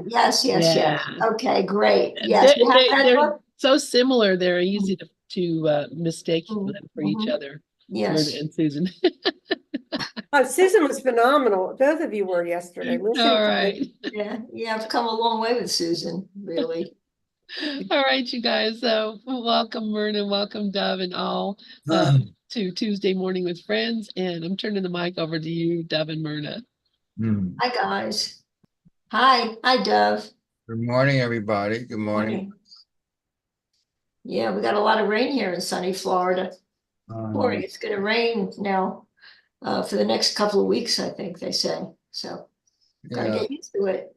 Yes, yes, Yeah. yes. Okay, great. Yes, They, you have that they're book? so similar. They're easy to mistake Mhm, them for each mhm. other, Myrna Yes. and Susan. Susan was phenomenal. Both of you were yesterday. Listening All to right. Yeah, yeah, I've come a long way with Susan, really. All right, you guys. So welcome, Myrna, welcome, Dove, and all to Tuesday Morning with Friends. And I'm turning the mic over to you, Dove and Myrna. Hi, guys. Hi, hi, Dove. Good morning, everybody. Good morning. Morning. Yeah, we got a lot of rain here in sunny Florida. Pouring. It's going to rain now for the next couple of weeks, I think they say. So, gotta Yeah, get used to it.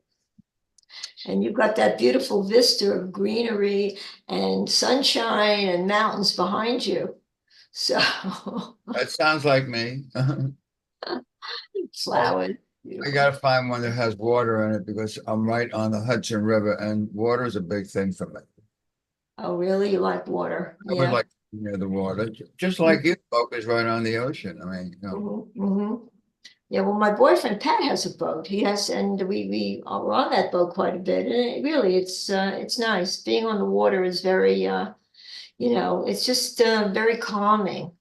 And you've got that beautiful vista of greenery and sunshine and mountains behind you. So, that sounds like me. flowers. I Beautiful. gotta find one that has water in it because I'm right on the Hudson River and water is a big thing for me. Oh, really? You like water? I would Yeah. like to be near the water, just like you focus right on the ocean. I mean, Yeah, well, my boyfriend Pat has a boat. He has, and we are on that boat quite a bit. And really, it's nice. Being on the water is very, it's just very calming.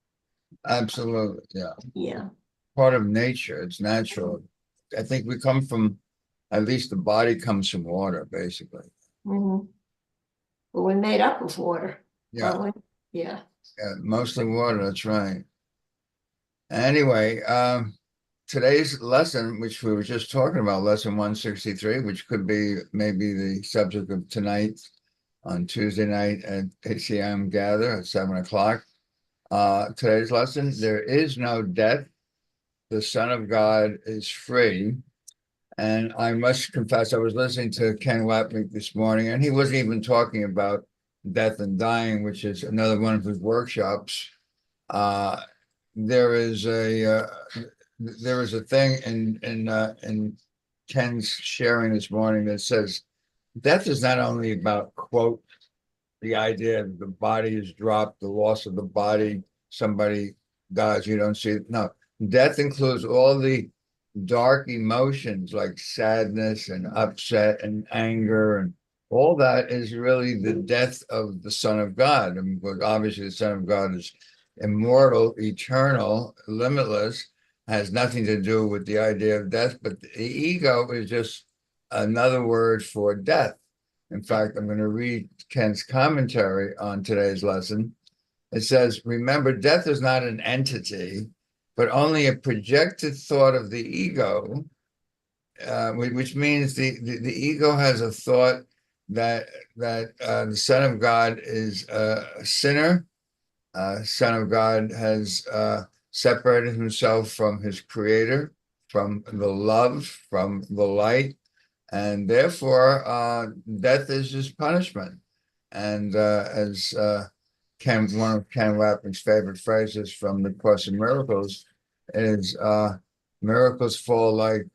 absolutely, yeah. Yeah. Part of nature, it's natural. I think we come from, at least the body comes from water, basically. hmm But we're made up of water, Yeah, aren't we? Yeah. yeah, mostly water, that's right. Anyway, today's lesson, which we were just talking about, lesson 163, which could be maybe the subject of tonight on Tuesday night at ACIM gather at 7 o'clock. Today's lesson, there is no death. The Son of God is free. And I must confess, I was listening to Ken Wapnick this morning, and he wasn't even talking about death and dying, which is another one of his workshops. Uh, there is a thing in Ken's sharing this morning that says death is not only about, quote, the idea that the body is dropped, the loss of the body, somebody dies, you don't see it. No, death includes all the dark emotions like sadness and upset and anger, and all that is really the death of the Son of God. I mean, but obviously the Son of God is immortal, eternal, limitless, has nothing to do with the idea of death, but the ego is just another word for death. In fact, I'm going to read Ken's commentary on today's lesson. It says, remember, death is not an entity, but only a projected thought of the ego, which means the ego has a thought that the Son of God is a sinner. Son of God has separated himself from his creator, from the love, from the light, and therefore death is his punishment. And as one of Ken Wapnick's favorite phrases from the Course in Miracles is miracles fall like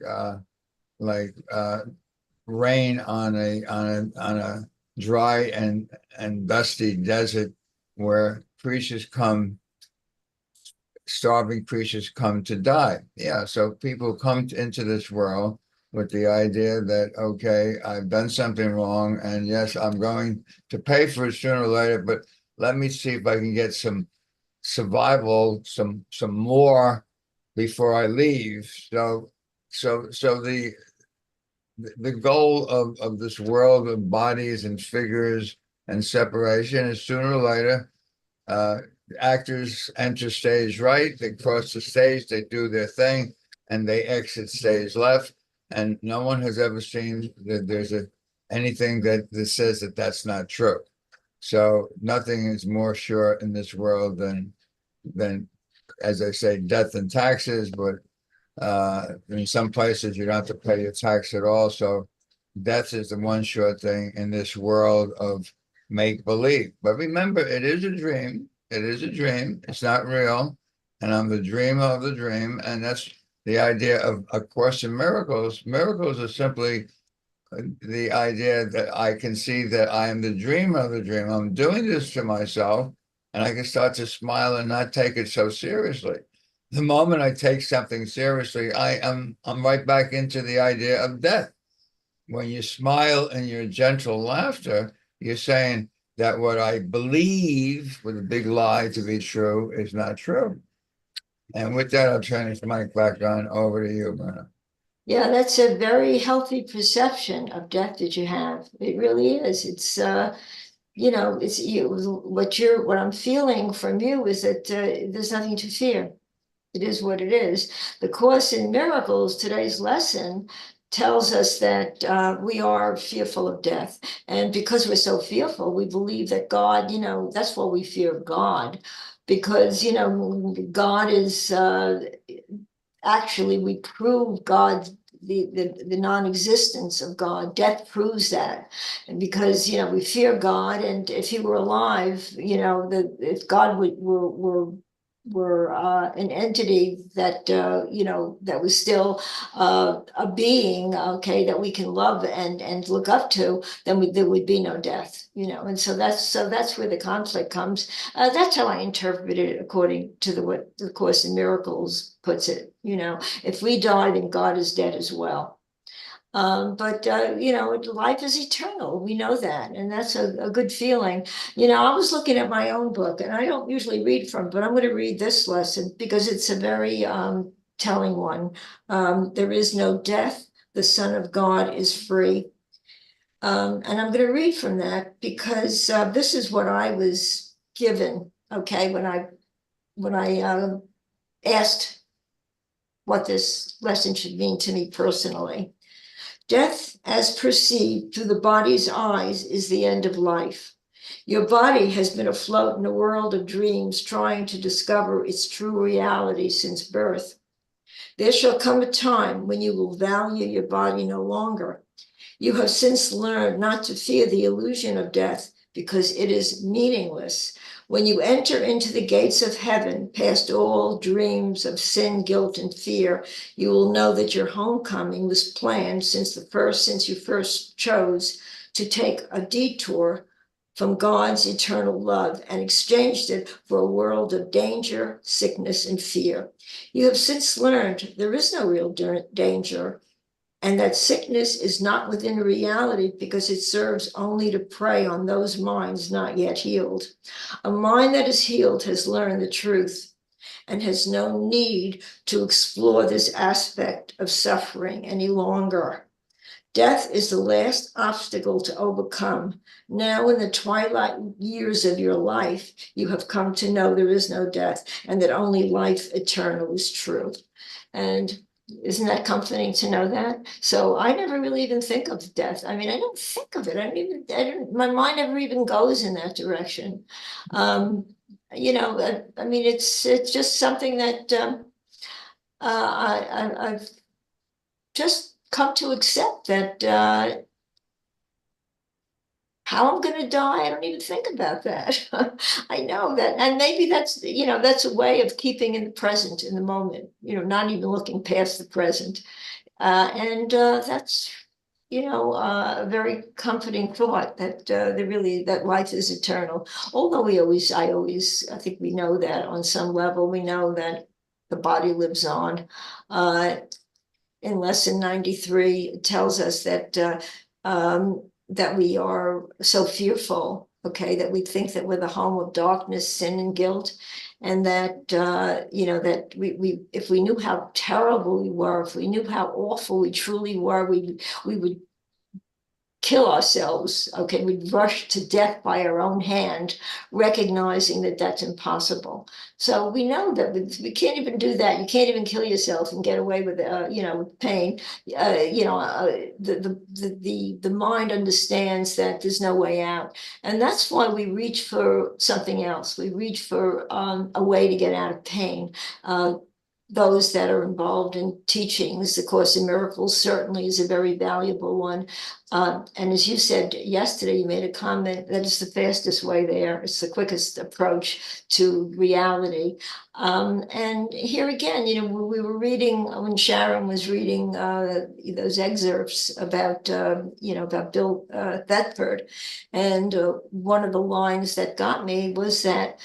rain on a dry and dusty desert where starving creatures come to die. Yeah, so people come into this world with the idea that, okay, I've done something wrong, and yes, I'm going to pay for it sooner or later, but let me see if I can get some survival, some more before I leave. So the goal of this world of bodies and figures and separation is sooner or later, actors enter stage right, they cross the stage, they do their thing, and they exit stage left. And no one has ever seen that there's anything that says that that's not true. So nothing is more sure in this world than, as I say, death and taxes. But in some places you don't have to pay your tax at all. So death is the one sure thing in this world of make believe. But remember, it is a dream. It is a dream. It's not real. And I'm the dreamer of the dream. And that's the idea of A Course in Miracles. Miracles are simply the idea that I can see that I am the dreamer of the dream. I'm doing this to myself, and I can start to smile and not take it so seriously. The moment I take something seriously, I'm right back into the idea of death. when you smile and your gentle laughter, you're saying that what I believe with a big lie to be true is not true. And with that, I'll turn this mic back on over to you, Myrna. Yeah, that's a very healthy perception of death that you have. It really is. It's it's what I'm feeling from you is that there's nothing to fear. It is what it is. The Course in Miracles, today's lesson, tells us that we are fearful of death. And because we're so fearful, we believe that God, that's why we fear God. Because, God is actually, we prove God's the non-existence of God. Death proves that. And because, we fear God, and if he were alive, if God were an entity that that was still a being, okay, that we can love and look up to, then there would be no death, and so that's where the conflict comes. That's how I interpret it according to what the Course in Miracles puts it. If we die, then God is dead as well. But life is eternal. We know that, and that's a good feeling. I was looking at my own book, and I don't usually read from, but I'm going to read this lesson because it's a very telling one. There is no death. The Son of God is free. And I'm going to read from that because this is what I was given. Okay, when I asked what this lesson should mean to me personally. Death, as perceived through the body's eyes, is the end of life. Your body has been afloat in a world of dreams, trying to discover its true reality since birth. There shall come a time when you will value your body no longer. You have since learned not to fear the illusion of death because it is meaningless. When you enter into the gates of heaven, past all dreams of sin, guilt, and fear, you will know that your homecoming was planned since you first chose to take a detour from God's eternal love and exchanged it for a world of danger, sickness, and fear. You have since learned there is no real danger, and that sickness is not within reality because it serves only to prey on those minds not yet healed. A mind that is healed has learned the truth and has no need to explore this aspect of suffering any longer. Death is the last obstacle to overcome. Now, in the twilight years of your life, you have come to know there is no death and that only life eternal is true. And isn't that comforting to know that? So I never really even think of death. I mean, I don't think of it. My mind never even goes in that direction. I mean, it's just something that I've just come to accept that how I'm going to die, I don't even think about that. I know that. And maybe that's a way of keeping in the present, in the moment, not even looking past the present. And that's, a very comforting thought that that life is eternal. Although I think we know that on some level, we know that the body lives on. In lesson 93, it tells us that we are so fearful, okay, that we think that we're the home of darkness, sin, and guilt, and that that we if we knew how terrible we were, if we knew how awful we truly were, we would kill ourselves, okay, we'd rush to death by our own hand, recognizing that that's impossible. So we know that we can't even do that. You can't even kill yourself and get away with with pain. The mind understands that there's no way out, and that's why we reach for something else. We reach for a way to get out of pain. Those that are involved in teachings, the Course in Miracles certainly is a very valuable one. And as you said yesterday, you made a comment that it's the fastest way there. It's the quickest approach to reality. And here again, we were reading, when Sharon was reading those excerpts about Bill Thetford. And one of the lines that got me was that,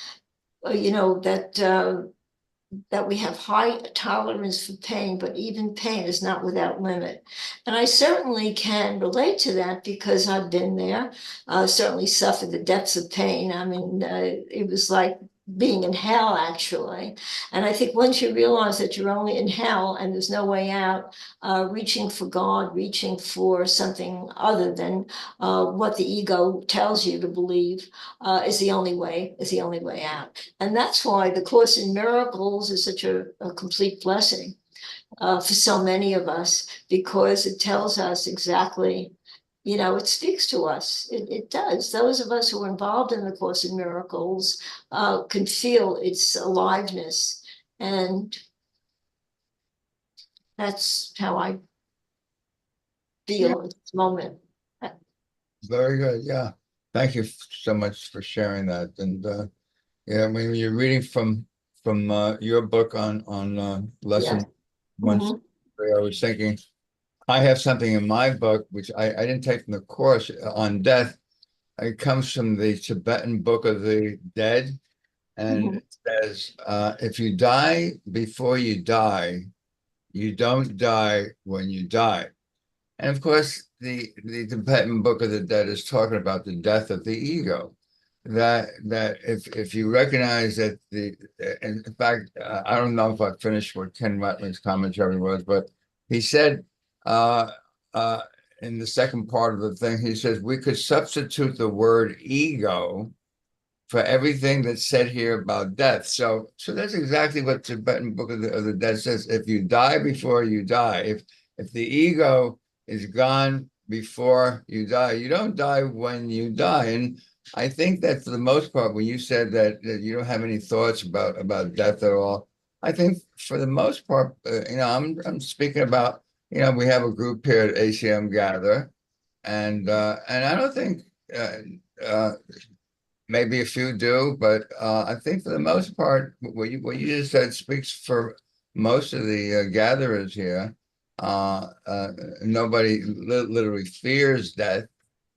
that we have high tolerance for pain, but even pain is not without limit. And I certainly can relate to that because I've been there, certainly suffered the depths of pain. I mean, it was like being in hell, actually. And I think once you realize that you're only in hell and there's no way out, reaching for God, reaching for something other than what the ego tells you to believe, is the only way out. And that's why the Course in Miracles is such a complete blessing for so many of us, because it tells us exactly, it speaks to us. It does. Those of us who are involved in the Course in Miracles can feel its aliveness. And that's how I feel at this moment. Very good. Yeah. Thank you so much for sharing that. And yeah, when you're reading from your book on lesson Yeah. one, Mhm. I was thinking I have something in my book which I didn't take from the course on death. It comes from the Tibetan Book of the Dead, and Mhm. it says, if you die before you die, you don't die when you die. And of course, the Tibetan Book of the Dead is talking about the death of the ego. That if you recognize that in fact, I don't know if I finished what Ken Watling's commentary was, but he said uh, uh, in the second part of the thing, he says we could substitute the word ego for everything that's said here about death. So that's exactly what Tibetan Book of the Dead says. If you die before you die, if the ego is gone before you die, you don't die when you die. And I think that for the most part, when you said that you don't have any thoughts about death at all, I think for the most part, I'm speaking about, we have a group here at ACIM Gather, and I don't think uh, maybe a few do, but I think for the most part, what you just said speaks for most of the gatherers here. Nobody literally fears death.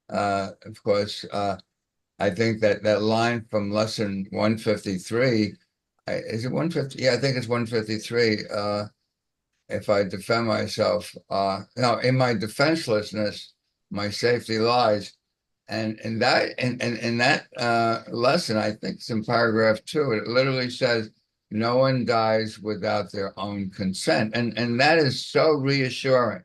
Of course, I think that line from lesson 153, is it 150? Yeah, I think it's 153. If I defend myself, no, in my defenselessness, my safety lies. And in that lesson, I think it's in paragraph 2, it literally says, no one dies without their own consent. And that is so reassuring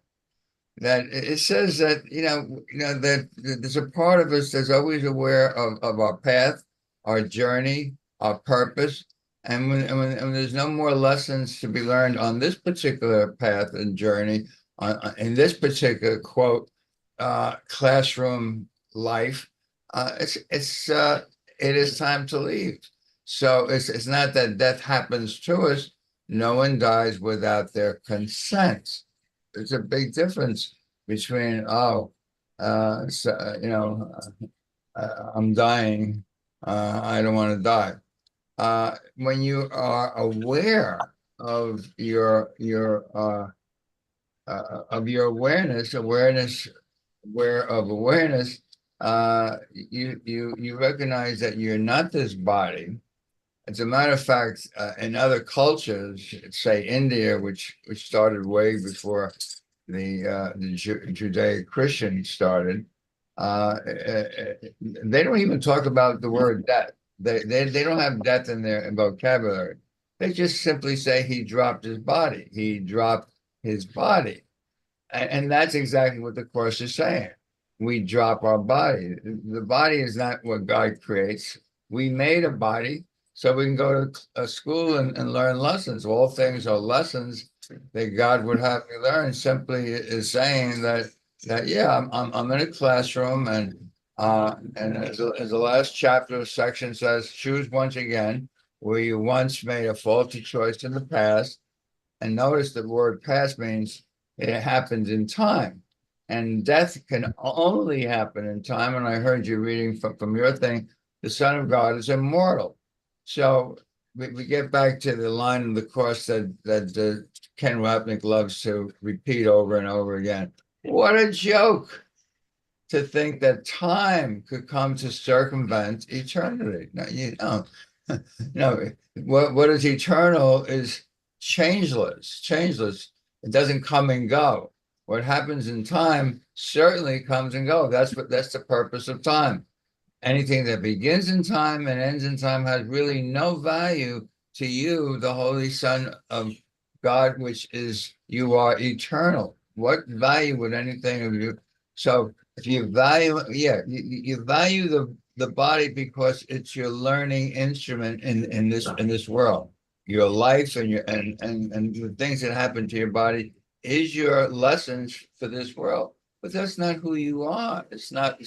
that it says that, that there's a part of us that's always aware of our path, our journey, our purpose. And when there's no more lessons to be learned on this particular path and journey, in this particular quote, classroom life, it is time to leave. So it's not that death happens to us. No one dies without their consent. There's a big difference between, I'm dying, I don't want to die. When you are aware of your awareness, aware of awareness, you recognize that you're not this body. As a matter of fact, in other cultures, say India, which started way before the Judeo-Christian started, they don't even talk about the word death. They don't have death in their vocabulary. They just simply say he dropped his body. He dropped his body. And that's exactly what the Course is saying. We drop our body. The body is not what God creates. We made a body so we can go to a school and learn lessons. All things are lessons that God would have me learn. Simply is saying that yeah, I'm in a classroom, and as the last chapter of section says, choose once again where you once made a faulty choice in the past. And notice the word past means it happened in time. And death can only happen in time. And I heard you reading from your thing, the Son of God is immortal. So we get back to the line in the Course that Ken Wapnick loves to repeat over and over again. What a joke to think that time could come to circumvent eternity. Now, What is eternal is changeless. It doesn't come and go. What happens in time certainly comes and goes. That's the purpose of time. Anything that begins in time and ends in time has really no value to you, the Holy Son of God, which is you are eternal. What value would anything of you? So if you value, you value the body because it's your learning instrument in this world. Your life and and the things that happen to your body is your lessons for this world. But that's not who you are. It's not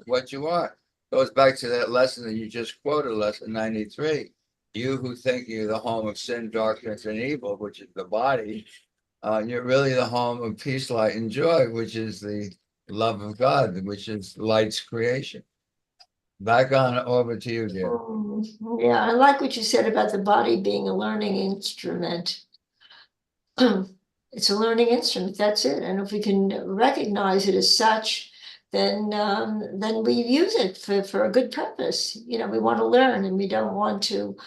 what you are. Goes back to that lesson that you just quoted, lesson 93. You who think you're the home of sin, darkness, and evil, which is the body, you're really the home of peace, light, and joy, which is the love of God, which is light's creation. Back on over to you, dear. Yeah, I like what you said about the body being a learning instrument. It's a learning instrument, that's it. And if we can recognize it as such, then we use it for a good purpose. You know, we want to learn and we don't want to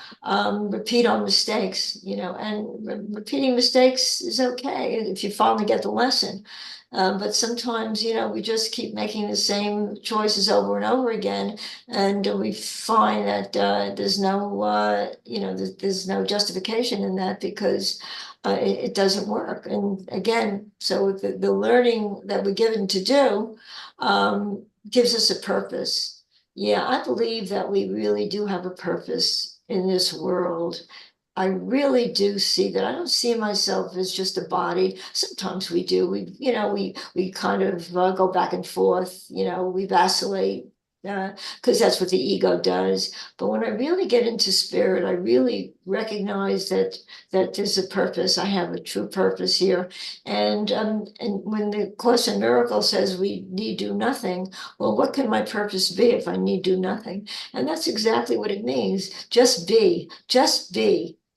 repeat our mistakes, you know, and repeating mistakes is okay if you finally get the lesson. But sometimes, you know, we just keep making the same choices over and over again, and we find that there's no, you know, there's no justification in that because it doesn't work. And again, so the learning that we're given to do gives us a purpose. Yeah, I believe that we really do have a purpose in this world. I really do see that. I don't see myself as just a body. Sometimes we do. You know, we kind of go back and forth. You know, we vacillate because that's what the ego does. But when I really get into spirit, I really recognize that there's a purpose. I have a true purpose here. And when the Course in Miracles says we need do nothing, well, what can my purpose be if I need do nothing? And that's exactly what it means. Just be.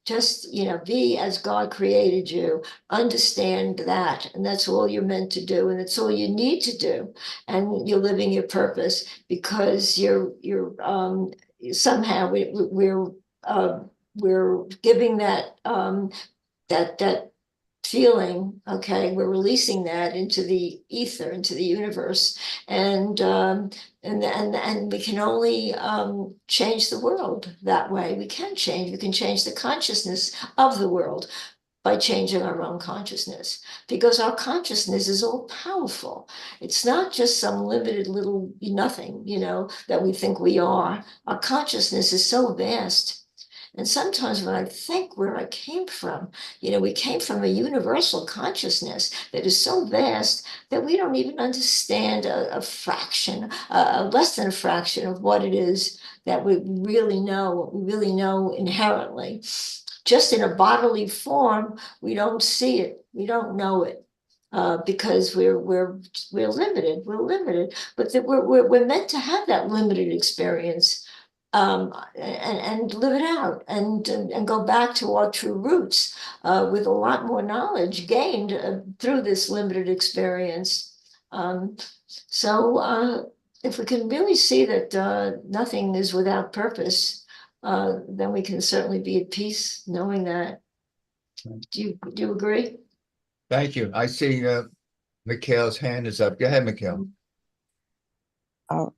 Just, you know, be as God created you. Understand that. And that's all you're meant to do. And it's all you need to do. And you're living your purpose because you're somehow we're giving that that feeling, okay, we're releasing that into the ether, into the universe, and we can only change the world that way. We can change the consciousness of the world by changing our own consciousness, because our consciousness is all powerful. It's not just some limited little nothing, you know, that we think we are. Our consciousness is so vast. And sometimes when I think where I came from, you know, we came from a universal consciousness that is so vast that we don't even understand a fraction, less than a fraction of what it is that we really know, what we really know inherently. Just in a bodily form, we don't see it, we don't know it. Because we're limited, but we're meant to have that limited experience, and live it out and go back to our true roots with a lot more knowledge gained through this limited experience. So if we can really see that nothing is without purpose, then we can certainly be at peace knowing that. Do you agree? Thank you. I see Mikhail's hand is up. Go ahead, Mikhail. Oh,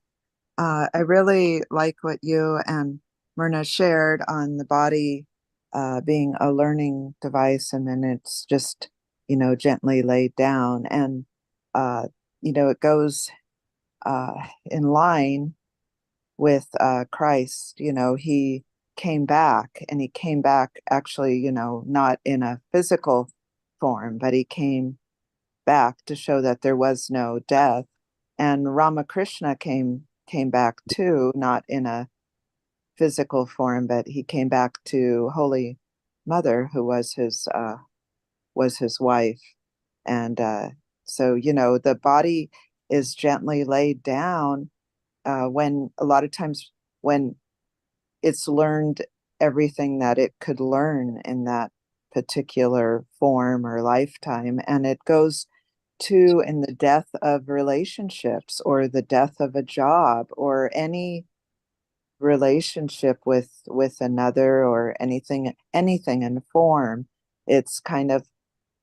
I really like what you and Myrna shared on the body being a learning device, and then it's just, you know, gently laid down. And, you know, it goes in line with Christ. You know, he came back, and he came back actually, you know, not in a physical form, but he came back to show that there was no death. And Ramakrishna came back too, not in a physical form, but he came back to Holy Mother, who was his wife. And so, you know, the body is gently laid down when a lot of times when it's learned everything that it could learn in that particular form or lifetime, and it goes to in the death of relationships or the death of a job or any relationship with another or anything in form. It's kind of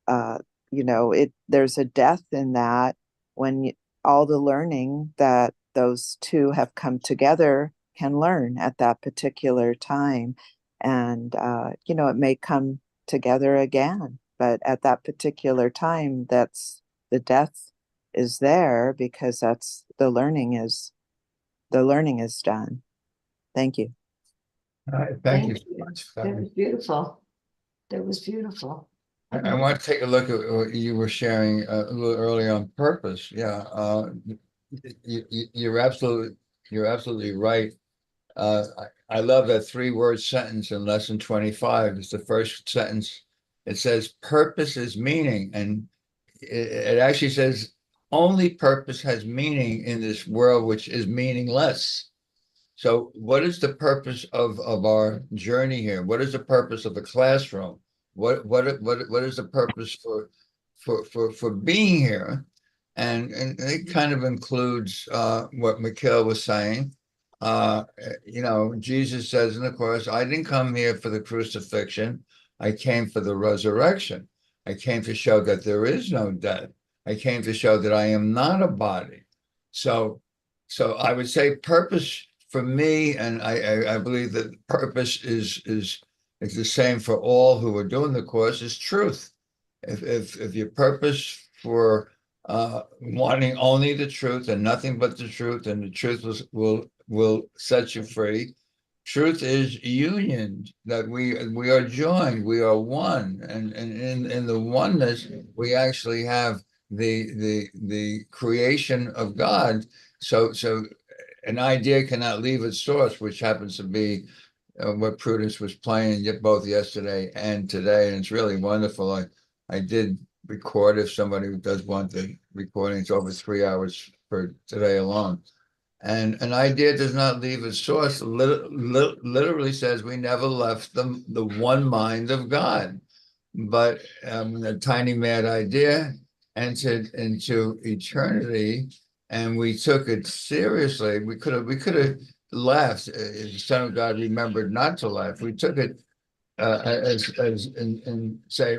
there's a death in that when all the learning that those two have come together can learn at that particular time. And it may come together again, but at that particular time, that's the death is there because that's the learning is done. Thank you. All right, thank you so you. much. That was beautiful. That was beautiful. I want to take a look at what you were sharing a little earlier on purpose. Yeah, you're absolutely right. I love that 3-word sentence in lesson 25. It's the first sentence. It says purpose is meaning, and it actually says only purpose has meaning in this world, which is meaningless. So what is the purpose of our journey here? What is the purpose of the classroom? What is the purpose for being here? And it kind of includes what Mikhail was saying. Jesus says in the Course, I didn't come here for the crucifixion. I came for the resurrection. I came to show that there is no death. I came to show that I am not a body. So I would say purpose for me, and I believe that purpose is the same for all who are doing the Course, is truth. If your purpose for wanting only the truth and nothing but the truth, and the truth will set you free. Truth is union, that we are joined, we are one, and in the oneness we actually have the creation of God. So an idea cannot leave its source, which happens to be what Prudence was playing both yesterday and today, and it's really wonderful. I did record, if somebody does want the recording, it's over 3 hours for today alone. And an idea does not leave its source. Literally says we never left the one mind of God. But a tiny mad idea entered into eternity, and we took it seriously. We could have laughed. The Son of God remembered not to laugh. We took it as and say,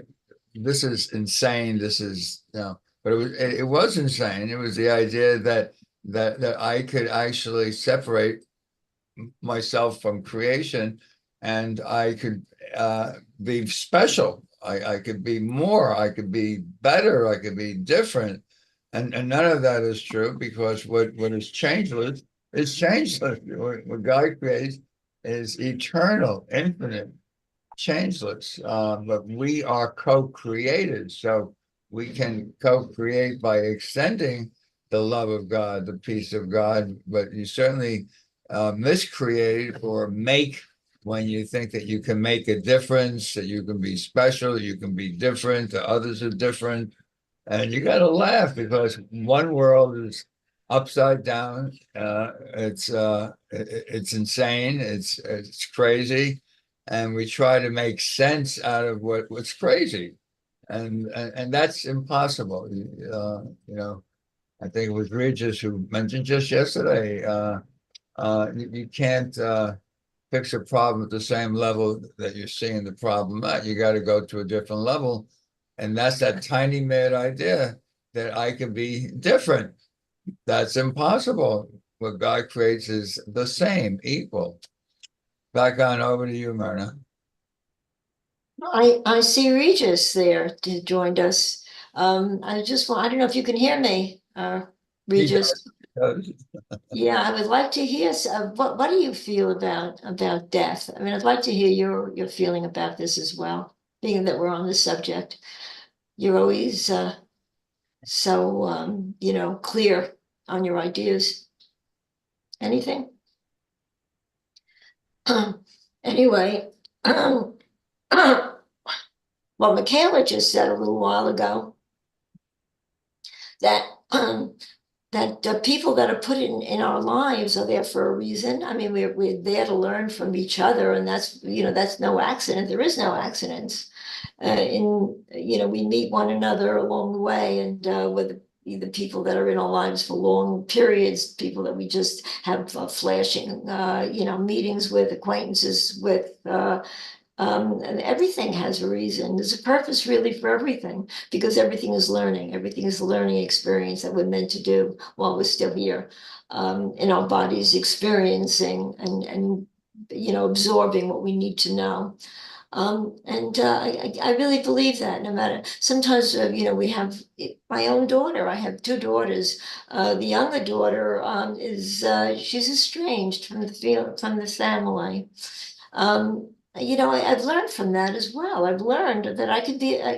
this is insane. This is but it was insane. It was the idea that I could actually separate myself from creation, and I could be special. I could be more. I could be better. I could be different. And none of that is true, because what is changeless is changeless. What God creates is eternal, infinite, changeless. But we are co-created, so we can co-create by extending the love of God, the peace of God. But you certainly miscreate or make when you think that you can make a difference, that you can be special, you can be different, the others are different. And you got to laugh, because one world is upside down. It's insane. It's crazy, and we try to make sense out of what's crazy, and that's impossible. I think it was Regis who mentioned just yesterday. You can't fix a problem at the same level that you're seeing the problem at. You got to go to a different level. And that's that tiny mad idea that I can be different. That's impossible. What God creates is the same, equal. Back on over to you, Myrna. I see Regis there joined us. I don't know if you can hear me, Regis. Yeah, I would like to hear what do you feel about death? I mean, I'd like to hear your feeling about this as well, being that we're on the subject. You're always so clear on your ideas. Anything? Anyway, well, Michaela just said a little while ago that that the people that are put in our lives are there for a reason. I mean, we're there to learn from each other, and that's no accident. There is no accidents. We meet one another along the way, and either people that are in our lives for long periods, people that we just have flashing, meetings with, acquaintances with, and everything has a reason. There's a purpose really for everything, because everything is learning. Everything is a learning experience that we're meant to do while we're still here, in our bodies, experiencing and absorbing what we need to know. I really believe that no matter, sometimes, we have my own daughter. I have two daughters. The younger daughter, she's estranged from the family. I've learned from that as well. I've learned that I could be, I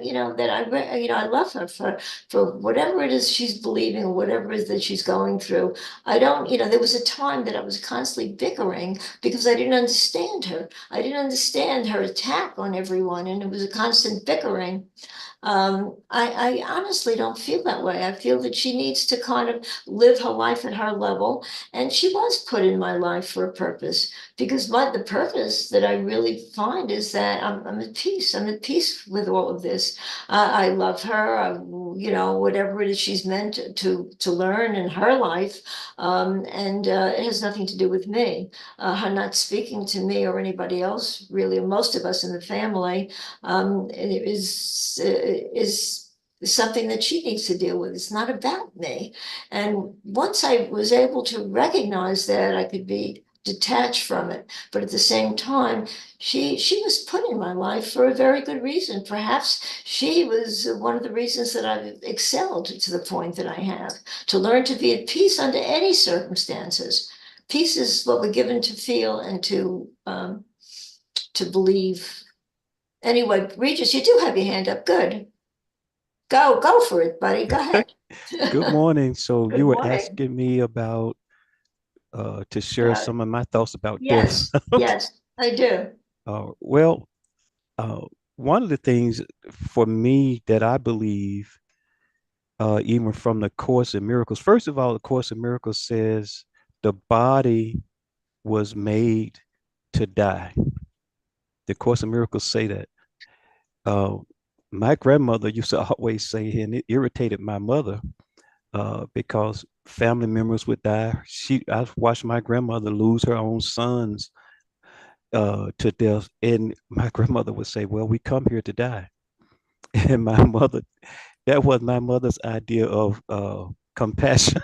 love her for whatever it is she's believing, or whatever it is that she's going through. I don't, there was a time that I was constantly bickering because I didn't understand her. I didn't understand her attack on everyone, and it was a constant bickering. I honestly don't feel that way. I feel that she needs to kind of live her life at her level, and she was put in my life for a purpose, because the purpose that I really find is that I'm at peace. I'm at peace with all of this. I love her. Whatever it is she's meant to learn in her life, and it has nothing to do with me. Her not speaking to me or anybody else, really, or most of us in the family, is something that she needs to deal with. It's not about me. And once I was able to recognize that, I could be detached from it. But at the same time, she was put in my life for a very good reason. Perhaps she was one of the reasons that I've excelled to the point that I have, to learn to be at peace under any circumstances. Peace is what we're given to feel and to believe. Anyway, Regis, you do have your hand up. Good. Go for it, buddy. Go ahead. Good morning. So Good you were morning. asking me about to share Uh, some of my thoughts about this. yes, yes, I do. Well, uh, one of the things for me that I believe, even from the Course in Miracles, first of all, the Course in Miracles says the body was made to die. The Course in Miracles say that. Uh, my grandmother used to always say, and it irritated my mother, because family members would die. I've watched my grandmother lose her own sons to death, and my grandmother would say, "Well, we come here to die." And my mother, that was my mother's idea of compassion.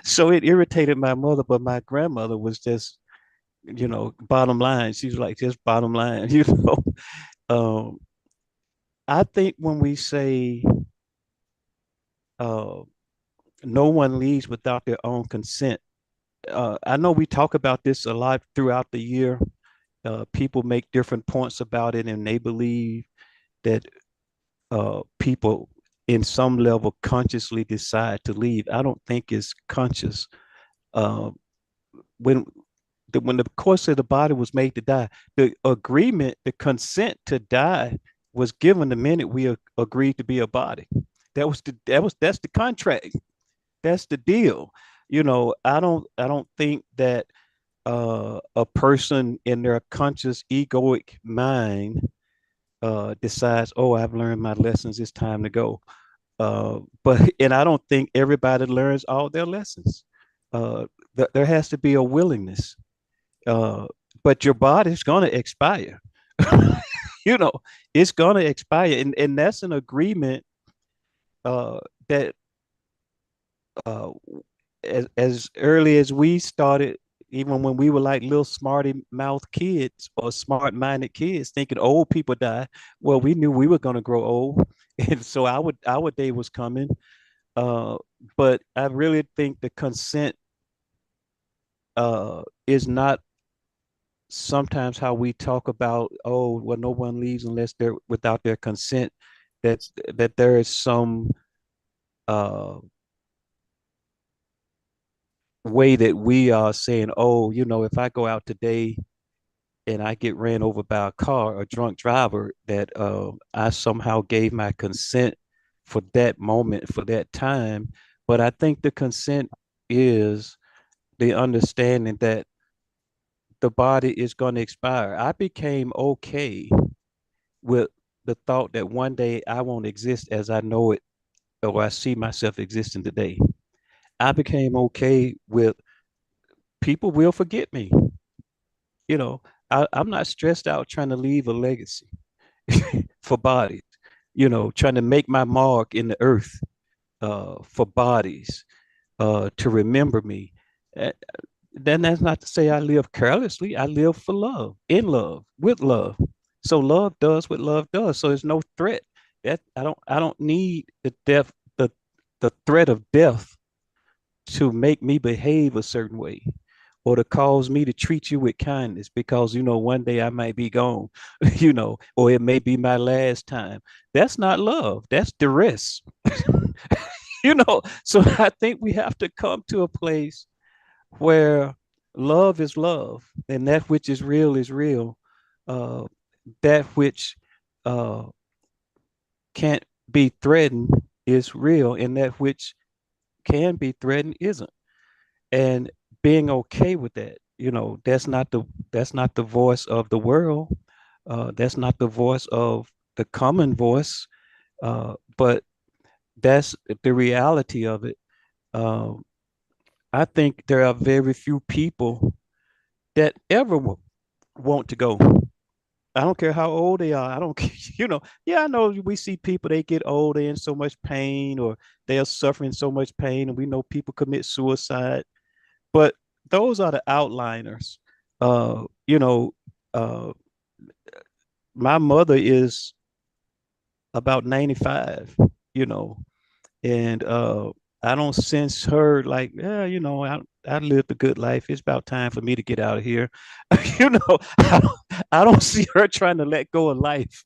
So it irritated my mother, but my grandmother was just, bottom line. She was like, just bottom line, Um, I think when we say uh, no one leaves without their own consent, I know we talk about this a lot throughout the year. People make different points about it, and they believe that people in some level consciously decide to leave. I don't think it's conscious. Uh, when when the course of the body was made to die, the agreement, the consent to die was given the minute we agreed to be a body. That's the contract. That's the deal. I don't think that a person in their conscious egoic mind decides, oh, I've learned my lessons, it's time to go. And I don't think everybody learns all their lessons. There has to be a willingness. Uh, but your body's going to expire. you know, it's going to expire, and that's an agreement that uh, as early as we started, even when we were like little smarty mouth kids or smart minded kids thinking old people die. Well, we knew we were going to grow old. And so our day was coming. Uh, but I really think the consent is not sometimes how we talk about, oh, well, no one leaves unless they're without their consent, that there is some uh way that we are saying, oh, if I go out today and I get ran over by a car, a drunk driver, that I somehow gave my consent for that moment, for that time. But I think the consent is the understanding that the body is going to expire. I became okay with the thought that one day I won't exist as I know it or I see myself existing today. I became okay with people will forget me. You know, I'm not stressed out trying to leave a legacy for bodies, trying to make my mark in the earth for bodies to remember me. Uh, then that's not to say I live carelessly. I live for love, in love, with love. So love does what love does. So there's no threat. That I don't need the the threat of death to make me behave a certain way or to cause me to treat you with kindness because one day I might be gone, or it may be my last time. That's not love. That's duress. So I think we have to come to a place where love is love and that which is real is real. Uh, that which uh, can't be threatened is real, and that which can be threatened isn't. And being okay with that, that's not the voice of the world. That's not the voice of the common voice, but that's the reality of it. Um, I think there are very few people that ever want to go. I don't care how old they are. I don't, yeah, I know we see people, they get old, they're in so much pain or they are suffering so much pain. And we know people commit suicide, but those are the outliners. Uh, you know, uh, my mother is about 95, you know, and I don't sense her like, yeah, I lived a good life. It's about time for me to get out of here. I don't see her trying to let go of life.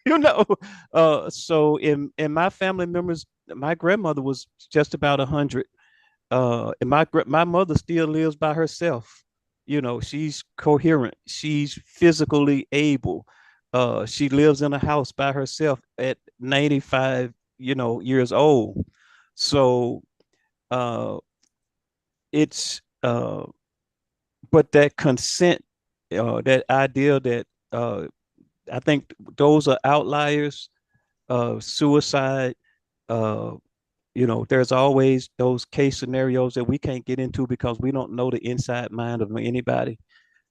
you know. So in my family members, my grandmother was just about 100. And my mother still lives by herself. She's coherent. She's physically able. She lives in a house by herself at 95, years old. So uh, it's but that consent, that idea that I think those are outliers. Suicide. Uh, there's always those case scenarios that we can't get into because we don't know the inside mind of anybody.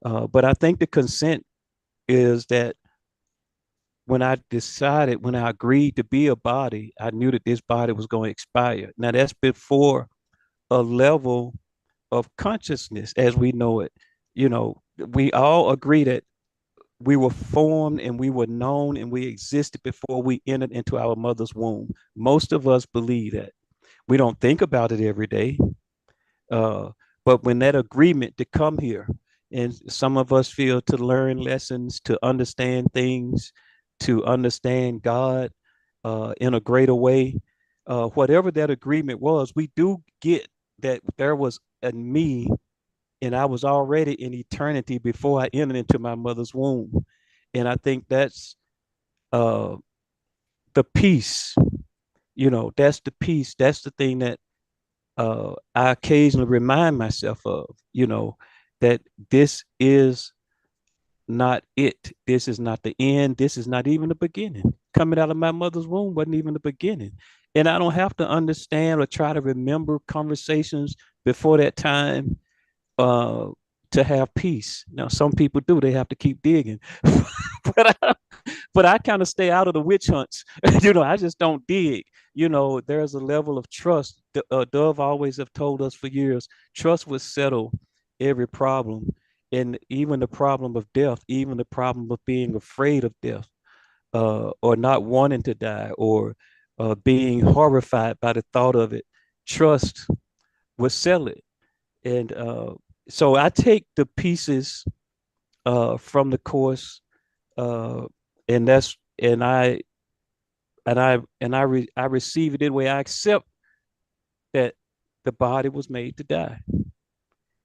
But I think the consent is that when I agreed to be a body, I knew that this body was going to expire. Now that's before a level of consciousness as we know it. We all agree that we were formed and we were known and we existed before we entered into our mother's womb. Most of us believe that. We don't think about it every day. Uh, but when that agreement to come here, and some of us feel to learn lessons, to understand things, to understand God in a greater way, whatever that agreement was, we do get that there was a me, and I was already in eternity before I entered into my mother's womb. And I think that's uh, the peace. That's the peace. That's the thing that I occasionally remind myself of, that this is not it. This is not the end. This is not even the beginning. Coming out of my mother's womb wasn't even the beginning. And I don't have to understand or try to remember conversations before that time uh, to have peace. Now, some people do, they have to keep digging. but I kind of stay out of the witch hunts. I just don't dig. There's a level of trust. Dove always have told us for years, trust would settle every problem, and even the problem of death, even the problem of being afraid of death, or not wanting to die, or being horrified by the thought of it. Trust would settle it. And so I take the pieces from the course, uh, and that's I receive it in a way. I accept that the body was made to die,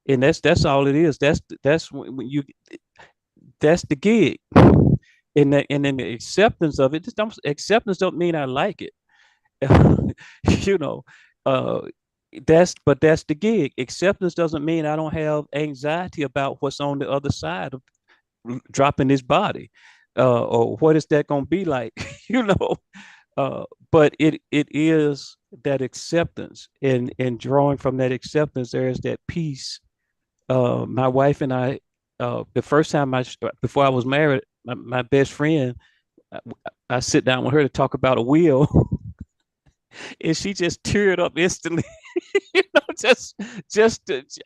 and that's all it is. That's when you that's the gig, and then the acceptance of it. Acceptance don't mean I like it, you know. Uh, that's the gig. Acceptance doesn't mean I don't have anxiety about what's on the other side of dropping this body, or what is that going to be like, you know. But it is that acceptance, and drawing from that acceptance, there is that peace. My wife and I, the first time before I was married, my best friend, I, I sit down with her to talk about a will, and she just teared up instantly. you know,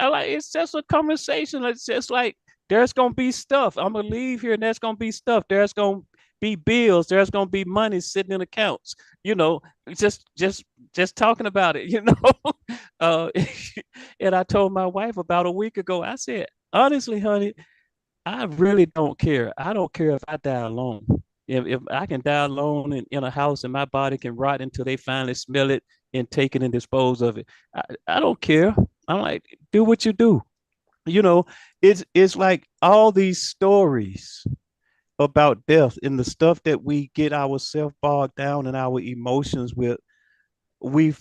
I like it's just a conversation. It's just like there's gonna be stuff. I'm gonna leave here, and there's gonna be stuff. There's gonna be bills. There's gonna be money sitting in accounts. You know, just talking about it. uh, and I told my wife about a week ago. I said, honestly, honey, I really don't care. I don't care if I die alone. If I can die alone in a house and my body can rot until they finally smell it and take it and dispose of it. I don't care. I'm like, do what you do. You know, it's like all these stories about death and the stuff that we get ourselves bogged down in our emotions with, we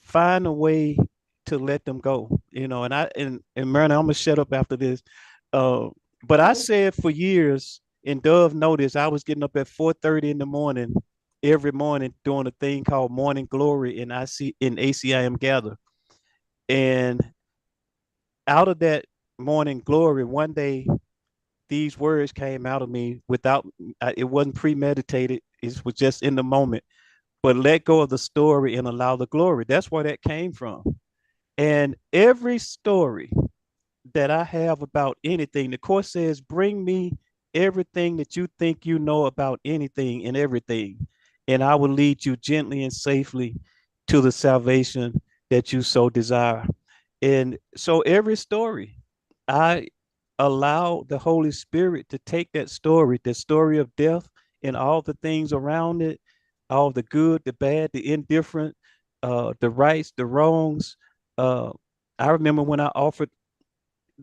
find a way to let them go. And Myrna, I'm gonna shut up after this. Uh, but I said for years, and Dove noticed I was getting up at 4:30 in the morning every morning doing a thing called Morning Glory in ACIM Gather. And out of that Morning Glory, one day these words came out of me without it wasn't premeditated. It was just in the moment. But let go of the story and allow the glory. That's where that came from. And every story that I have about anything, the course says, bring me everything that you think you know about anything and everything, and I will lead you gently and safely to the salvation that you so desire. And so every story, I allow the Holy Spirit to take that story, the story of death and all the things around it, all the good, the bad, the indifferent, the rights, the wrongs. Uh, I remember when I offered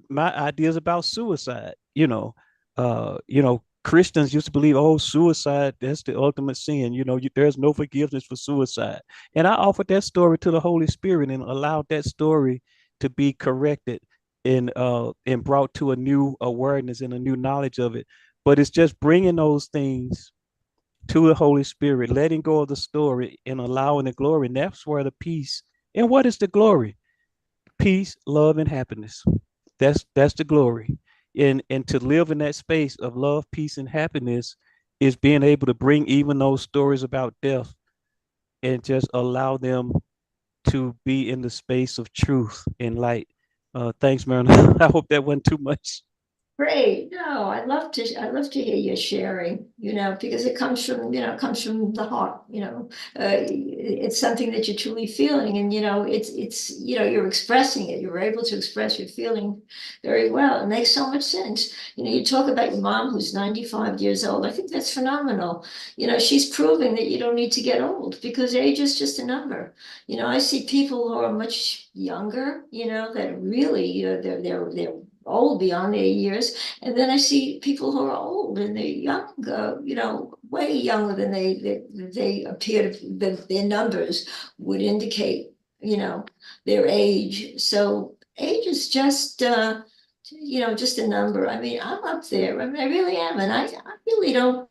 my ideas about suicide. Christians used to believe, oh, suicide, that's the ultimate sin. There's no forgiveness for suicide. And I offered that story to the Holy Spirit and allowed that story to be corrected and brought to a new awareness and a new knowledge of it. But it's just bringing those things to the Holy Spirit, letting go of the story and allowing the glory. And that's where the peace. And what is the glory? Peace, love, and happiness. That's the glory. And to live in that space of love, peace, and happiness is being able to bring even those stories about death and just allow them to be in the space of truth and light. Thanks, Myrna. I hope that wasn't too much. Great. No, I love to hear you sharing, because it comes from the heart, it's something that you're truly feeling, and, you're expressing it. You're able to express your feeling very well. It makes so much sense. You talk about your mom who's 95 years old. I think that's phenomenal. She's proving that you don't need to get old because age is just a number. I see people who are much younger, that really, they're old beyond their years. And then I see people who are old and they're young, way younger than they appear to, their numbers would indicate, their age. So age is just a number. I mean, I'm up there. I mean, I really am. And I really don't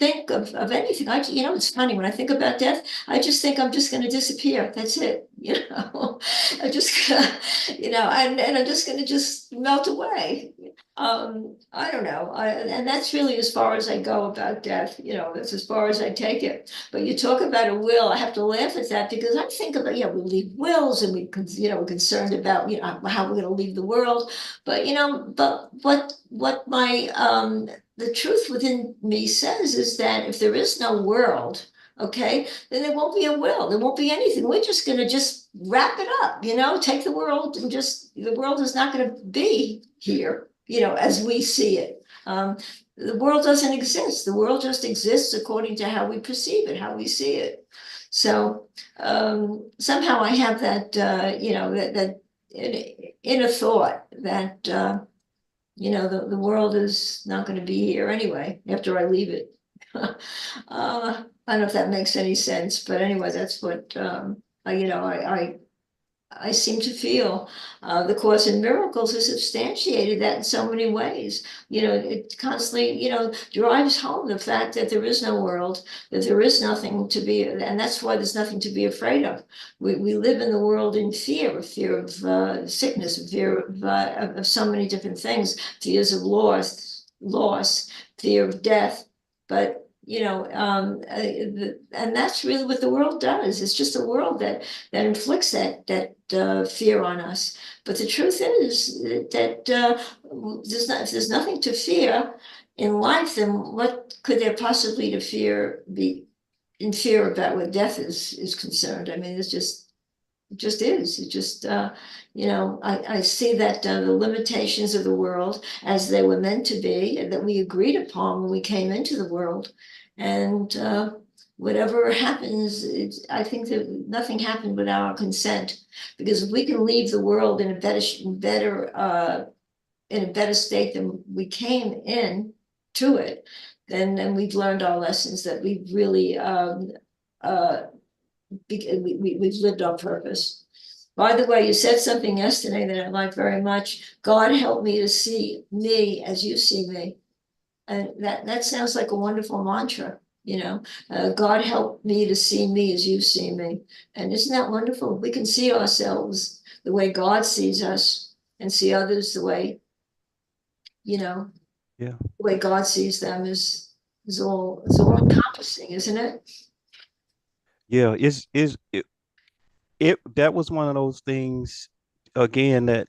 think of anything. It's funny when I think about death, I just think I'm just going to disappear. That's it. I just, and I'm just going to just melt away. I don't know. And that's really as far as I go about death. That's as far as I take it. But you talk about a will, I have to laugh at that because I think about, we leave wills and we're concerned about, how we're going to leave the world. But, but what my, the truth within me says is that if there is no world, okay, then there won't be a will. There won't be anything. We're just going to just wrap it up, take the world and the world is not going to be here, as we see it. The world doesn't exist. The world just exists according to how we perceive it, how we see it. So somehow I have that, that inner thought that, the world is not going to be here anyway after I leave it. I don't know if that makes any sense, but anyway, that's what I I seem to feel the Course in Miracles has substantiated that in so many ways. It constantly, drives home the fact that there is no world, that there is nothing to be, and that's why there's nothing to be afraid of. We live in the world in fear of sickness, fear of so many different things, fears of loss, fear of death. But and that's really what the world does. It's just a world that inflicts that fear on us. But the truth is that if there's nothing to fear in life, then what could there possibly be in fear about where death is concerned? I mean, it just is. It just, I see that the limitations of the world as they were meant to be, and that we agreed upon when we came into the world. And whatever happens, I think that nothing happened without our consent, because if we can leave the world in a better state than we came in to it, then we've learned our lessons, that we've really we've lived on purpose. By the way, you said something yesterday that I like very much. God help me to see me as you see me. And that sounds like a wonderful mantra, God help me to see me as you see me. And isn't that wonderful? We can see ourselves the way God sees us, and see others the way, Yeah. the way God sees them is all encompassing, isn't it? Yeah. It that was one of those things again that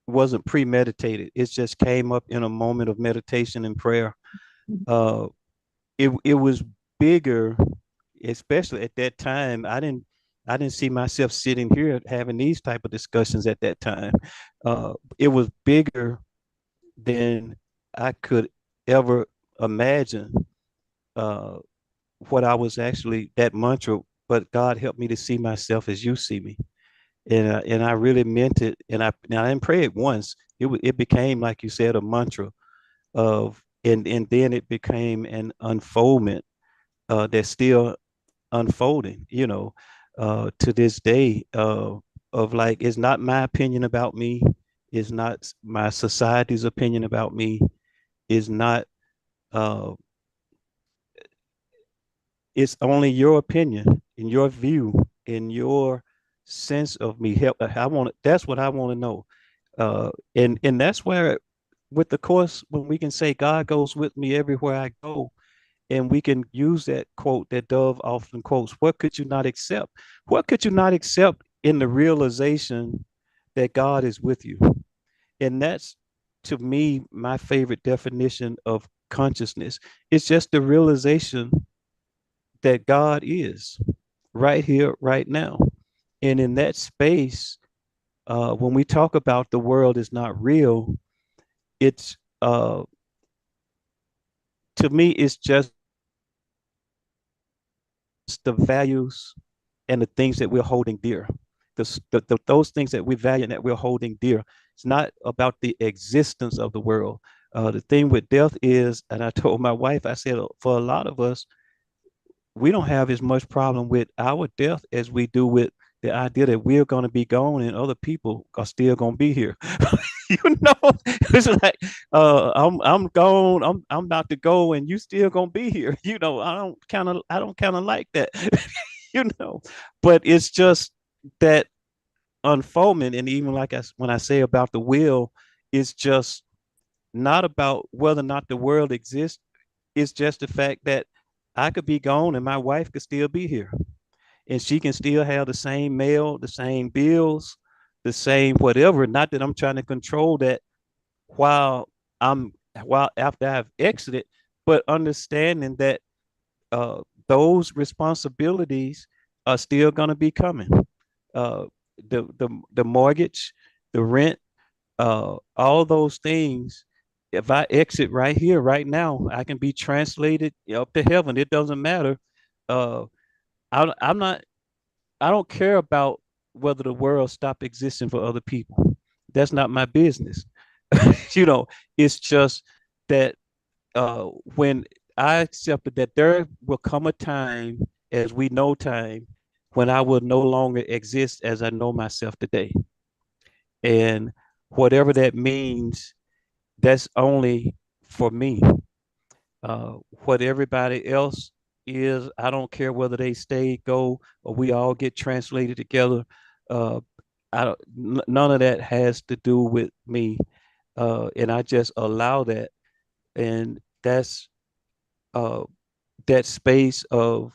wasn't premeditated. It just came up in a moment of meditation and prayer. Uh, it was bigger, especially at that time. I didn't see myself sitting here having these type of discussions at that time. It was bigger than I could ever imagine. Uh, what I was actually that mantra, but God helped me to see myself as you see me. And I really meant it. And I didn't pray it once. It became, like you said, a mantra of, and then it became an unfoldment that's still unfolding, to this day, of like, it's not my opinion about me, it's not my society's opinion about me, it's not, uh, it's only your opinion and your view and your sense of me. Help. That's what I want to know. And that's where with the Course, when we can say God goes with me everywhere I go, and we can use that quote that Dove often quotes, what could you not accept? What could you not accept in the realization that God is with you? And that's, to me, my favorite definition of consciousness. It's just the realization that God is right here, right now. And in that space, when we talk about the world is not real, it's to me, it's just the values and the things that we're holding dear. Those things that we value and that we're holding dear. It's not about the existence of the world. The thing with death is, and I told my wife, I said, for a lot of us, we don't have as much problem with our death as we do with the idea that we're going to be gone and other people are still going to be here. It's like, I'm gone, I'm about to go, and you still going to be here. I don't kind of like that. you know. But it's just that unfoldment, and even like when I say about the will, it's just not about whether or not the world exists. It's just the fact that I could be gone and my wife could still be here, and she can still have the same mail, the same bills, the same whatever. Not that I'm trying to control that while I'm while after I've exited, but understanding that those responsibilities are still going to be coming. Uh, the mortgage, the rent, all those things. If I exit right here, right now, I can be translated up to heaven. It doesn't matter. Uh, I'm not. I don't care about whether the world stop existing for other people. That's not my business. you know, it's just that when I accepted that there will come a time, as we know time, when I will no longer exist as I know myself today. And whatever that means, that's only for me. What everybody else is, I don't care whether they stay, go, or we all get translated together. Uh, none of that has to do with me. And I just allow that. And that's uh, that space of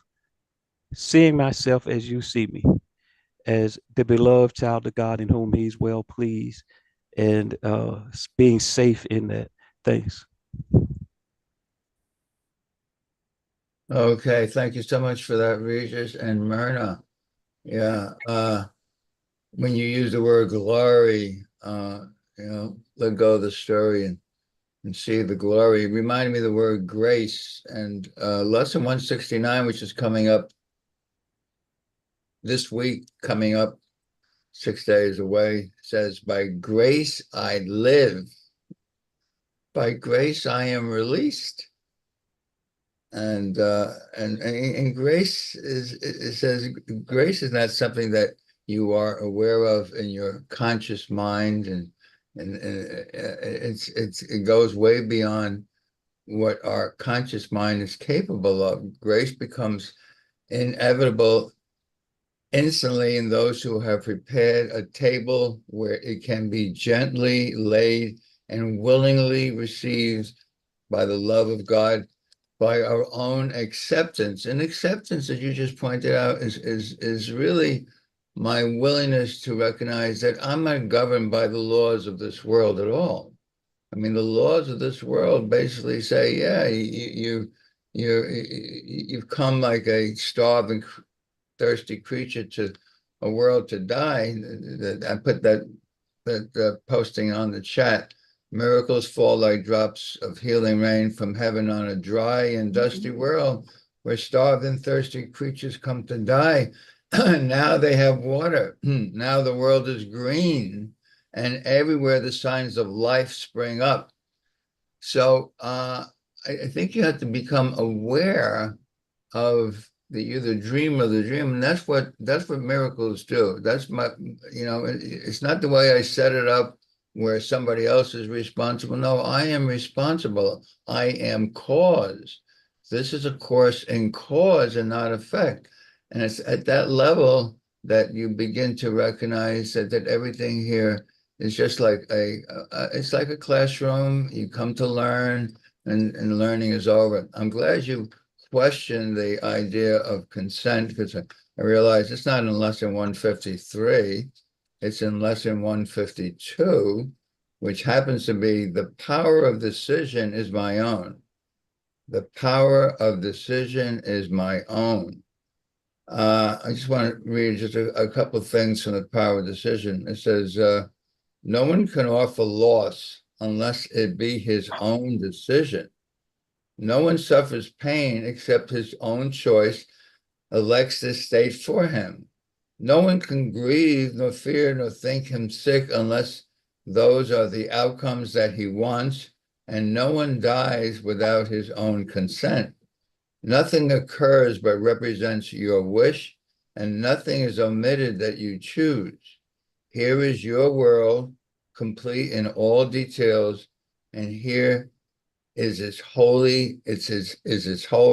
seeing myself as you see me, as the beloved child of God in whom he's well pleased, and being safe in that. Thanks. Okay, thank you so much for that, Regis and Myrna. Yeah, when you use the word glory, let go of the story and see the glory. It reminded me of the word grace, and lesson 169, which is coming up this week, coming up 6 days away, says, by grace I live, by grace I am released. And grace it says grace is not something that you are aware of in your conscious mind, and it goes way beyond what our conscious mind is capable of. Grace becomes inevitable instantly in those who have prepared a table where it can be gently laid and willingly received by the love of God, by our own acceptance. And acceptance, as you just pointed out, is really my willingness to recognize that I'm not governed by the laws of this world at all. I mean, the laws of this world basically say, yeah, you've come like a starving, thirsty creature to a world to die. I put that posting on the chat. Miracles fall like drops of healing rain from heaven on a dry and dusty world where starved and thirsty creatures come to die. Now they have water. Now the world is green, and everywhere the signs of life spring up. So I think you have to become aware of you're the dream of the dream, and that's what miracles do. That's my, it's not the way I set it up where somebody else is responsible. No, I am responsible. I am cause. This is a course in cause and not effect. And it's at that level that you begin to recognize that everything here is just like it's like a classroom. You come to learn, and learning is over. I'm glad you question the idea of consent, because I realize it's not in lesson 153, it's in lesson 152, which happens to be the power of decision is my own. The power of decision is my own. I just want to read just a couple of things from the power of decision. It says, no one can offer loss unless it be his own decision. No one suffers pain except his own choice elects this state for him. No one can grieve, nor fear, nor think him sick unless those are the outcomes that he wants, and no one dies without his own consent. Nothing occurs but represents your wish, and nothing is omitted that you choose. Here is your world, complete in all details, and here is its whole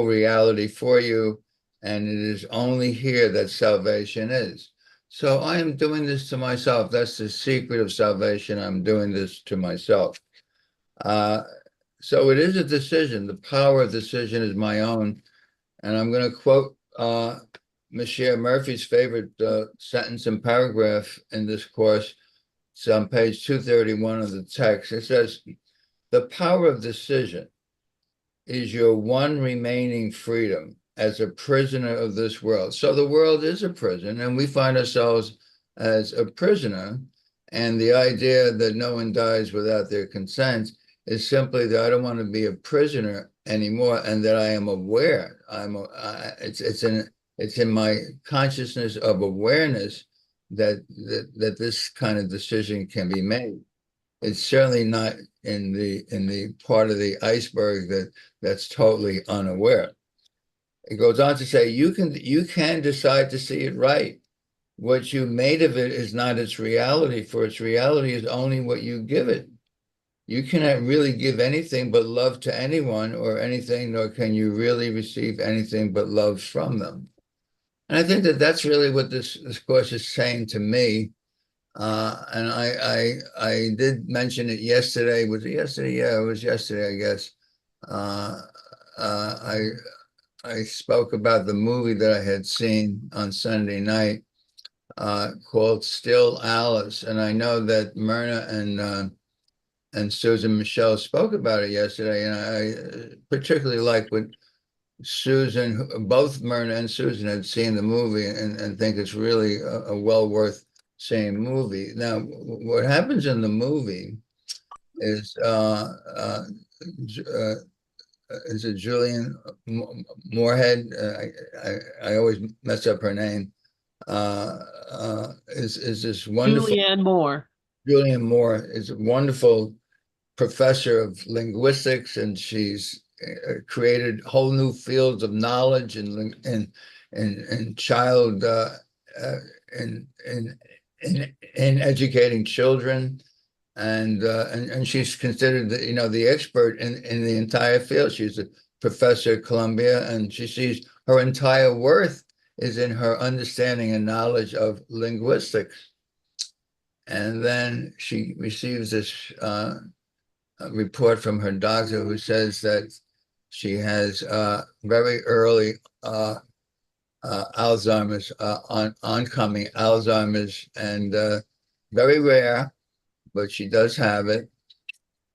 reality for you, and it is only here that salvation is. So I am doing this to myself. That's the secret of salvation. I'm doing this to myself. So it is a decision. The power of decision is my own. And I'm going to quote Michelle Murphy's favorite sentence and paragraph in this course. It's on page 231 of the text. It says, the power of decision is your one remaining freedom as a prisoner of this world. So the world is a prison, and we find ourselves as a prisoner. And the idea that no one dies without their consent is simply that I don't want to be a prisoner anymore, and that I am aware. It's in my consciousness of awareness that this kind of decision can be made. It's certainly not in the part of the iceberg that's totally unaware. it goes on to say, you can decide to see it right. What you made of it is not its reality, for its reality is only what you give it. You cannot really give anything but love to anyone or anything, nor can you really receive anything but love from them. And I think that that's really what this course is saying to me. And I did mention it yesterday. Was it yesterday? Yeah, it was yesterday, I guess. Uh, I spoke about the movie that I had seen on Sunday night called Still Alice. And I know that Myrna and Susan Michelle spoke about it yesterday. And I particularly like what Susan, both Myrna and Susan had seen the movie and think it's really a well worth seeing movie. Now, what happens in the movie is is it Julian Moorhead? I always mess up her name. Is this wonderful Julianne Moore. Julian Moore is a wonderful professor of linguistics, and she's created whole new fields of knowledge and child in educating children. And she's considered the expert in the entire field. She's a professor at Columbia, and she sees her entire worth is in her understanding and knowledge of linguistics. And then she receives this report from her doctor who says that she has very early Alzheimer's, oncoming Alzheimer's, and very rare, but she does have it.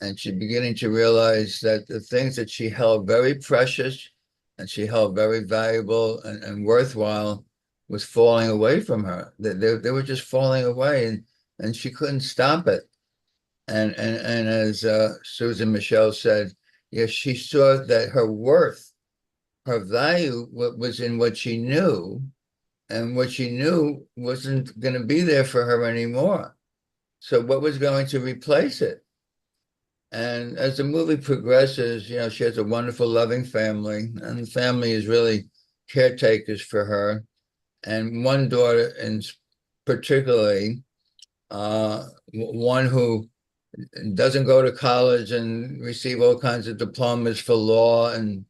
And she's beginning to realize that the things that she held very precious and she held very valuable and worthwhile was falling away from her. They were just falling away, and she couldn't stop it. And as Susan Michelle said, yes, she saw that her worth, her value was in what she knew, and what she knew wasn't going to be there for her anymore. So what was going to replace it? And as the movie progresses, she has a wonderful, loving family, and the family is really caretakers for her. And one daughter, in particularly, one who doesn't go to college and receive all kinds of diplomas for law and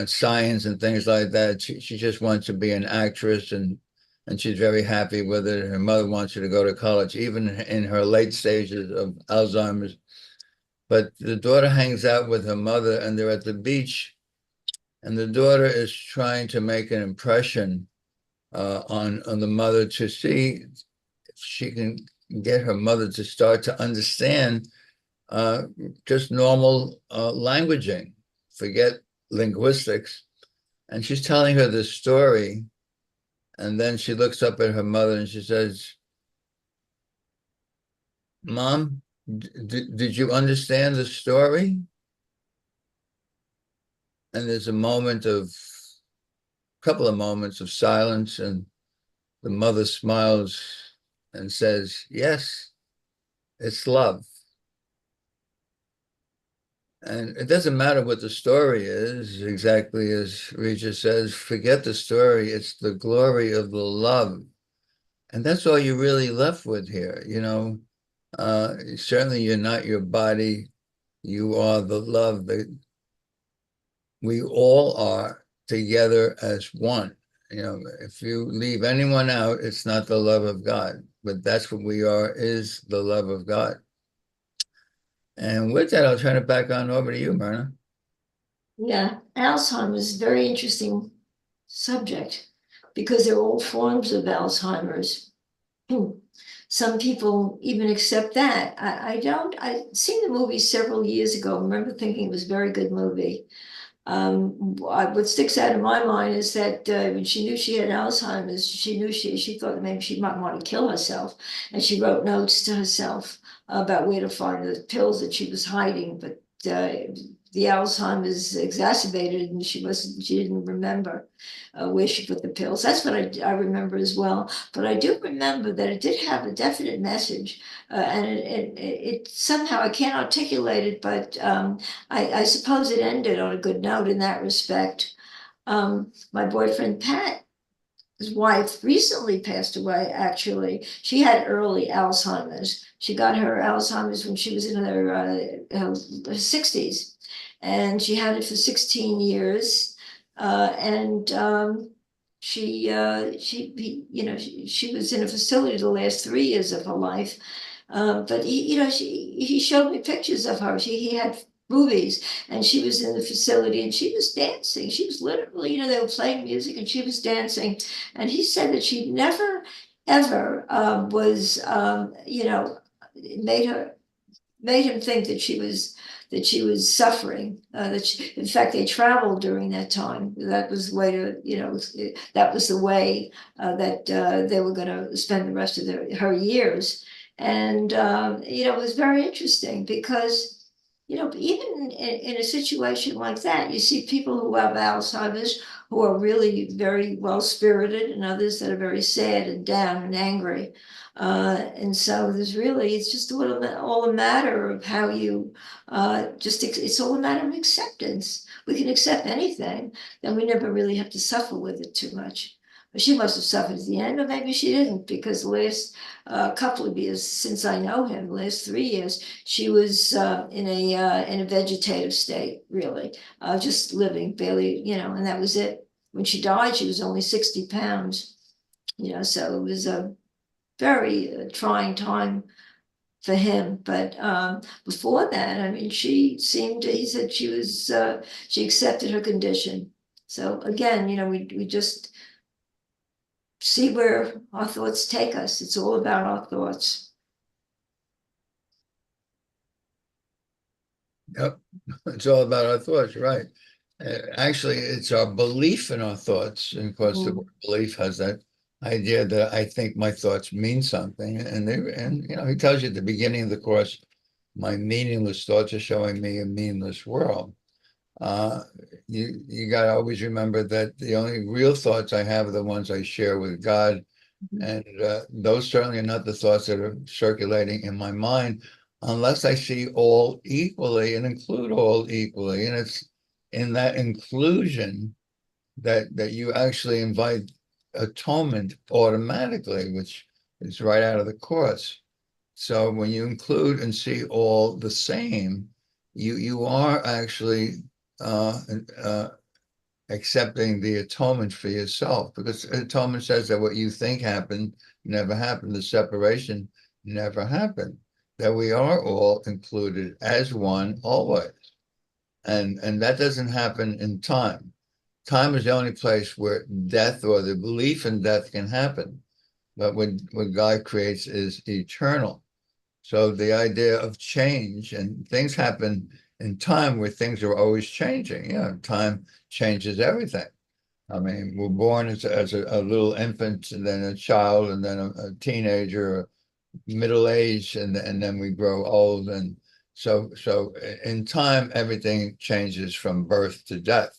science and things like that. She just wants to be an actress, and she's very happy with it. Her mother wants her to go to college, even in her late stages of Alzheimer's. But the daughter hangs out with her mother, and they're at the beach, and the daughter is trying to make an impression on the mother to see if she can get her mother to start to understand just normal languaging, forget linguistics. And she's telling her this story, and then she looks up at her mother and she says, "Mom, did you understand the story?" And there's a couple of moments of silence, and the mother smiles and says, "Yes, it's love." And it doesn't matter what the story is, exactly as Regis says, forget the story. It's the glory of the love. And that's all you're really left with here. Certainly you're not your body. You are the love that we all are together as one. If you leave anyone out, it's not the love of God, but that's what we are, is the love of God. And with that, I'll turn it back on over to you, Myrna. Yeah, Alzheimer's is a very interesting subject because there are all forms of Alzheimer's. Some people even accept that. I don't. I've seen the movie several years ago. I remember thinking it was a very good movie. What sticks out in my mind is that when she knew she had Alzheimer's, she thought that maybe she might want to kill herself, and she wrote notes to herself about where to find the pills that she was hiding. But the Alzheimer's exacerbated, and she didn't remember where she put the pills. That's what I remember as well. But I do remember that it did have a definite message, and it somehow, I can't articulate it, but I suppose it ended on a good note in that respect. My boyfriend Pat, his wife recently passed away, actually. She had early Alzheimer's. She got her Alzheimer's when she was in her 60s, and she had it for 16 years. She was in a facility the last 3 years of her life. But he showed me pictures of her. He had movies, and she was in the facility, and she was dancing. She was literally, they were playing music, and she was dancing. And he said that she never, ever made her made him think that she was suffering. In fact, they traveled during that time. That was the way that was the way that they were going to spend the rest of her years. And it was very interesting because even in a situation like that, you see people who have Alzheimer's who are really very well spirited, and others that are very sad and down and angry. And so it's just all a matter of how you it's all a matter of acceptance. We can accept anything, then we never really have to suffer with it too much. But she must have suffered at the end, or maybe she didn't, because the last couple of years since I know him, the last 3 years, she was in a vegetative state, really, just living barely, and that was it. When she died, she was only 60 pounds, so it was a very trying time for him. But before that, I mean, he said she accepted her condition. So again, we just see where our thoughts take us. It's all about our thoughts. Yep, it's all about our thoughts, right? Actually, it's our belief in our thoughts, and of course, the word belief has that idea that I think my thoughts mean something, and he tells you at the beginning of the course, my meaningless thoughts are showing me a meaningless world. You got to always remember that the only real thoughts I have are the ones I share with God. And those certainly are not the thoughts that are circulating in my mind, unless I see all equally and include all equally. And it's in that inclusion that you actually invite atonement automatically, which is right out of the course. So when you include and see all the same, you are actually accepting the atonement for yourself, because atonement says that what you think happened never happened, the separation never happened, that we are all included as one always. And that doesn't happen in time. Time is the only place where death or the belief in death can happen. But what God creates is eternal. So the idea of change, and things happen in time where things are always changing. Time changes everything. I mean, we're born as a little infant, and then a child, and then a teenager, middle age, and then we grow old. And so in time, everything changes from birth to death.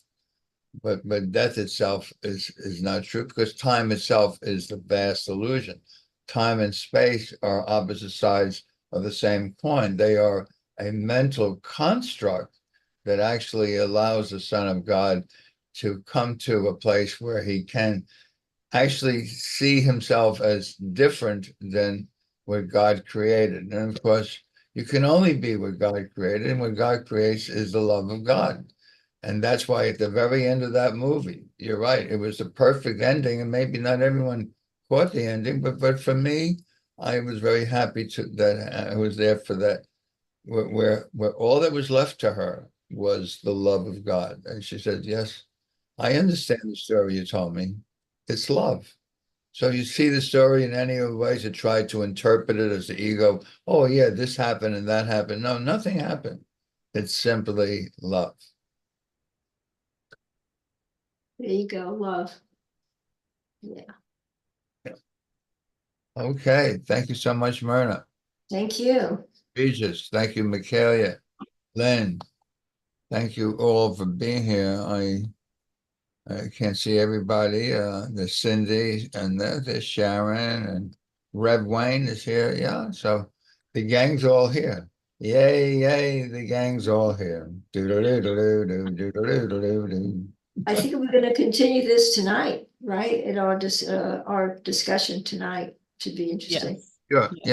But death itself is not true, because time itself is the vast illusion. Time and space are opposite sides of the same coin. They are a mental construct that actually allows the Son of God to come to a place where he can actually see himself as different than what God created. And of course, you can only be what God created, and what God creates is the love of God. And that's why at the very end of that movie, you're right, it was a perfect ending, and maybe not everyone caught the ending, but for me, I was very happy that I was there for that, where all that was left to her was the love of God. And she said, yes, I understand the story you told me. It's love. So you see the story in any of the ways to try to interpret it as the ego. Oh yeah, this happened and that happened. No, nothing happened. It's simply love. There you go, love. Yeah. Okay, thank you so much, Myrna. Thank you. Regis, thank you, Michaelia, Lynn. Thank you all for being here. I can't see everybody. There's Cindy, and there's Sharon, and Rev Wayne is here. Yeah, so the gang's all here. Yay, yay, the gang's all here. Do-do-do-do-do-do, do-do-do-do-do. I think we're gonna continue this tonight, right? In our discussion tonight should be interesting. Yes. Sure. Yeah.